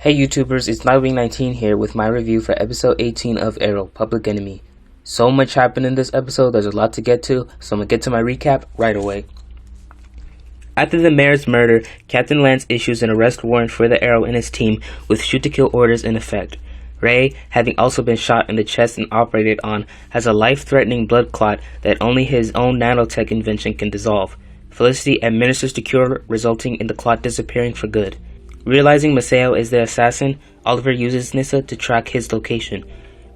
Hey YouTubers, it's Nightwing19 here with my review for episode 18 of Arrow, Public Enemy. So much happened in this episode, there's a lot to get to, so I'm gonna get to my recap right away. After the mayor's murder, Captain Lance issues an arrest warrant for the Arrow and his team with shoot-to-kill orders in effect. Ray, having also been shot in the chest and operated on, has a life-threatening blood clot that only his own nanotech invention can dissolve. Felicity administers the cure, resulting in the clot disappearing for good. Realizing Maceo is the assassin, Oliver uses Nyssa to track his location.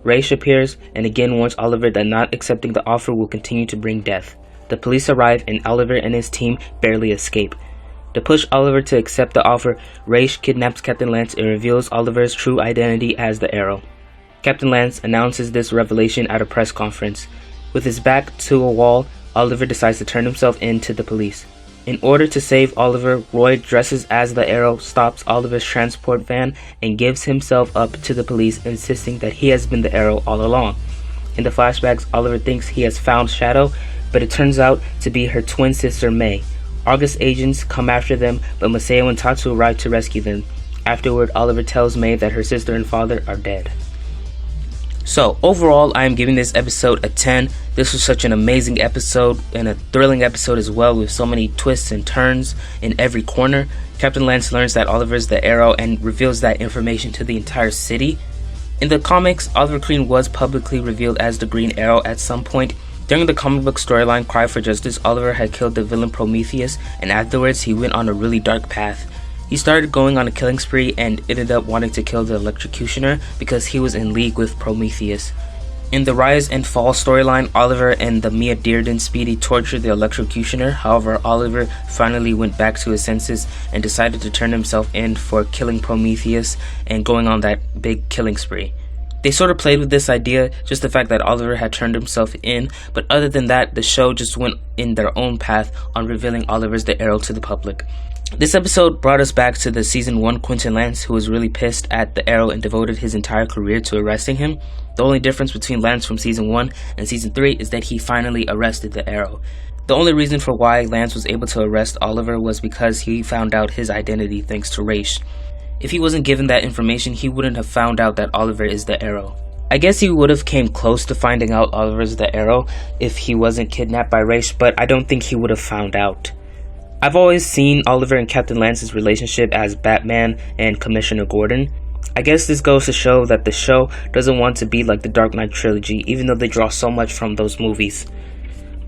Raish appears and again warns Oliver that not accepting the offer will continue to bring death. The police arrive and Oliver and his team barely escape. To push Oliver to accept the offer, Raish kidnaps Captain Lance and reveals Oliver's true identity as the Arrow. Captain Lance announces this revelation at a press conference. With his back to a wall, Oliver decides to turn himself in to the police. In order to save Oliver, Roy dresses as the Arrow, stops Oliver's transport van, and gives himself up to the police, insisting that he has been the Arrow all along. In the flashbacks, Oliver thinks he has found Shadow, but it turns out to be her twin sister May. Argus agents come after them, but Maceo and Tatsu arrive to rescue them. Afterward, Oliver tells May that her sister and father are dead. So, overall, I am giving this episode a 10. This was such an amazing episode and a thrilling episode as well, with so many twists and turns in every corner. Captain Lance learns that Oliver is the Arrow and reveals that information to the entire city. In the comics, Oliver Queen was publicly revealed as the Green Arrow at some point. During the comic book storyline Cry for Justice, Oliver had killed the villain Prometheus, and afterwards he went on a really dark path. He started going on a killing spree and ended up wanting to kill the Electrocutioner because he was in league with Prometheus. In the Rise and Fall storyline, Oliver and the Mia Dearden Speedy tortured the Electrocutioner. However, Oliver finally went back to his senses and decided to turn himself in for killing Prometheus and going on that big killing spree. They sort of played with this idea, just the fact that Oliver had turned himself in, but other than that, the show just went in their own path on revealing Oliver's the Arrow to the public. This episode brought us back to the Season 1 Quentin Lance, who was really pissed at the Arrow and devoted his entire career to arresting him. The only difference between Lance from Season 1 and Season 3 is that he finally arrested the Arrow. The only reason for why Lance was able to arrest Oliver was because he found out his identity thanks to Raish. If he wasn't given that information, he wouldn't have found out that Oliver is the Arrow. I guess he would have came close to finding out Oliver is the Arrow if he wasn't kidnapped by Raish, but I don't think he would have found out. I've always seen Oliver and Captain Lance's relationship as Batman and Commissioner Gordon. I guess this goes to show that the show doesn't want to be like the Dark Knight trilogy, even though they draw so much from those movies.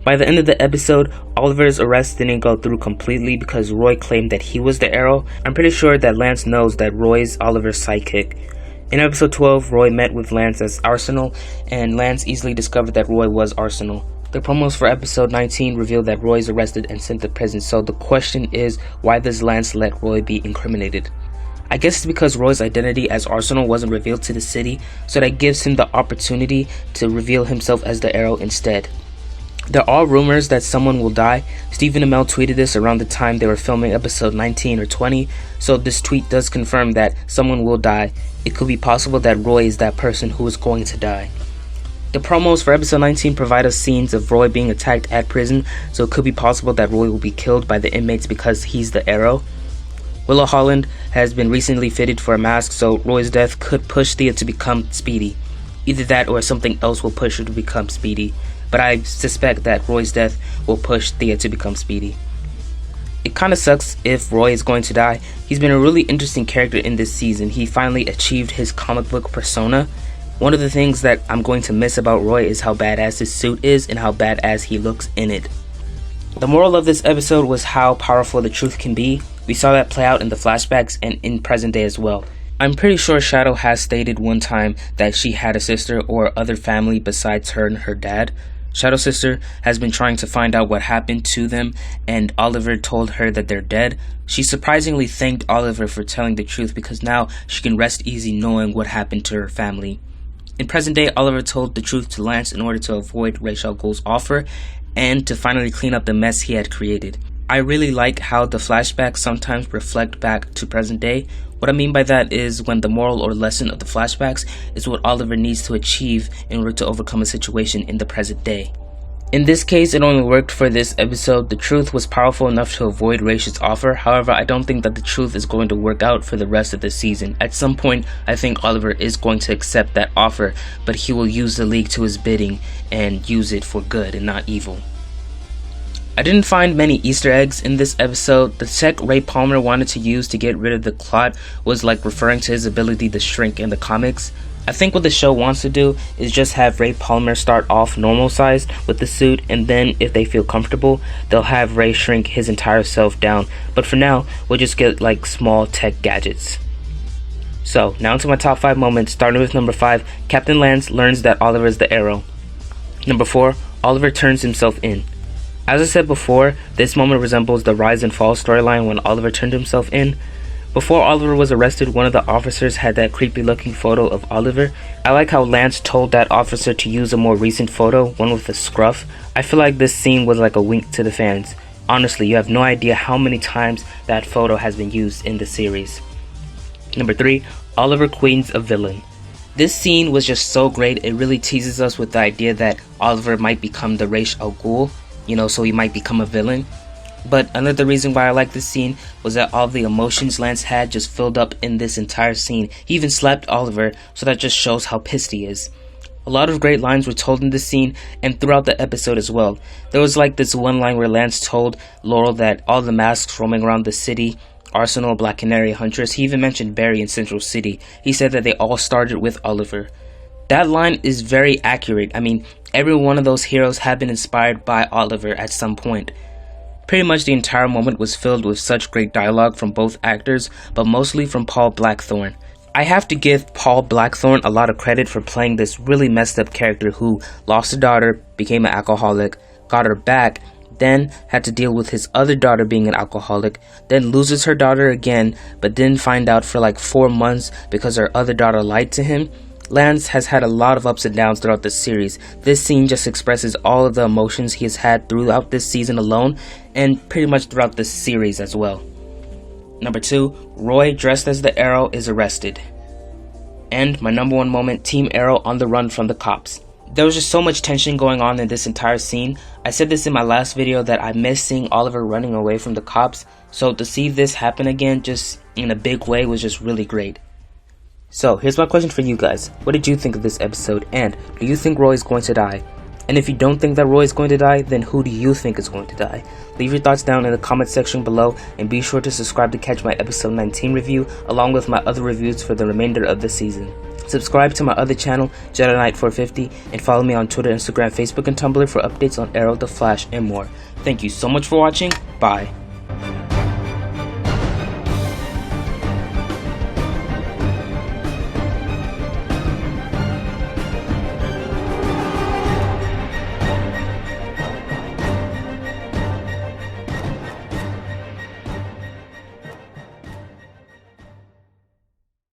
By the end of the episode, Oliver's arrest didn't go through completely because Roy claimed that he was the Arrow. I'm pretty sure that Lance knows that Roy's Oliver's sidekick. In episode 12, Roy met with Lance as Arsenal, and Lance easily discovered that Roy was Arsenal. The promos for episode 19 revealed that Roy is arrested and sent to prison, so the question is, why does Lance let Roy be incriminated? I guess it's because Roy's identity as Arsenal wasn't revealed to the city, so that gives him the opportunity to reveal himself as the Arrow instead. There are rumors that someone will die. Stephen Amell tweeted this around the time they were filming episode 19 or 20, so this tweet does confirm that someone will die. It could be possible that Roy is that person who is going to die. The promos for episode 19 provide us scenes of Roy being attacked at prison, so it could be possible that Roy will be killed by the inmates because he's the Arrow. Willow Holland has been recently fitted for a mask, so Roy's death could push Thea to become Speedy. Either that or something else will push her to become Speedy, but I suspect that Roy's death will push Thea to become Speedy. It kinda sucks if Roy is going to die. He's been a really interesting character in this season. He finally achieved his comic book persona. One of the things that I'm going to miss about Roy is how badass his suit is and how badass he looks in it. The moral of this episode was how powerful the truth can be. We saw that play out in the flashbacks and in present day as well. I'm pretty sure Shadow has stated one time that she had a sister or other family besides her and her dad. Shadow's sister has been trying to find out what happened to them, and Oliver told her that they're dead. She surprisingly thanked Oliver for telling the truth because now she can rest easy knowing what happened to her family. In present day, Oliver told the truth to Lance in order to avoid Ra's al Ghul's offer and to finally clean up the mess he had created. I really like how the flashbacks sometimes reflect back to present day. What I mean by that is when the moral or lesson of the flashbacks is what Oliver needs to achieve in order to overcome a situation in the present day. In this case, it only worked for this episode. The truth was powerful enough to avoid Rach's offer. However, I don't think that the truth is going to work out for the rest of the season. At some point, I think Oliver is going to accept that offer, but he will use the league to his bidding and use it for good and not evil. I didn't find many Easter eggs in this episode. The tech Ray Palmer wanted to use to get rid of the clot was like referring to his ability to shrink in the comics. I think what the show wants to do is just have Ray Palmer start off normal sized with the suit, and then if they feel comfortable, they'll have Ray shrink his entire self down. But for now, we'll just get like small tech gadgets. So, now to my top 5 moments, starting with number 5, Captain Lance learns that Oliver is the Arrow. Number 4, Oliver turns himself in. As I said before, this moment resembles the Rise and Fall storyline when Oliver turned himself in. Before Oliver was arrested, one of the officers had that creepy looking photo of Oliver. I like how Lance told that officer to use a more recent photo, one with a scruff. I feel like this scene was like a wink to the fans. Honestly, you have no idea how many times that photo has been used in the series. Number 3, Oliver Queen's a villain. This scene was just so great. It really teases us with the idea that Oliver might become the Ra's al Ghul, so he might become a villain. But another reason why I like this scene was that all the emotions Lance had just filled up in this entire scene. He even slapped Oliver, so that just shows how pissed he is. A lot of great lines were told in this scene and throughout the episode as well. There was like this one line where Lance told Laurel that all the masks roaming around the city, Arsenal, Black Canary, Huntress, he even mentioned Barry in Central City. He said that they all started with Oliver. That line is very accurate. I mean, every one of those heroes have been inspired by Oliver at some point. Pretty much the entire moment was filled with such great dialogue from both actors, but mostly from Paul Blackthorne. I have to give Paul Blackthorne a lot of credit for playing this really messed up character who lost a daughter, became an alcoholic, got her back, then had to deal with his other daughter being an alcoholic, then loses her daughter again, but didn't find out for like 4 months because her other daughter lied to him. Lance has had a lot of ups and downs throughout this series. This scene just expresses all of the emotions he has had throughout this season alone, and pretty much throughout this series as well. Number 2, Roy, dressed as the Arrow, is arrested. And my number 1 moment, Team Arrow on the run from the cops. There was just so much tension going on in this entire scene. I said this in my last video that I miss seeing Oliver running away from the cops, so to see this happen again just in a big way was just really great. So, here's my question for you guys. What did you think of this episode, and do you think Roy is going to die? And if you don't think that Roy is going to die, then who do you think is going to die? Leave your thoughts down in the comment section below, and be sure to subscribe to catch my episode 19 review, along with my other reviews for the remainder of the season. Subscribe to my other channel, Jedi Knight 450, and follow me on Twitter, Instagram, Facebook, and Tumblr for updates on Arrow, The Flash, and more. Thank you so much for watching. Bye.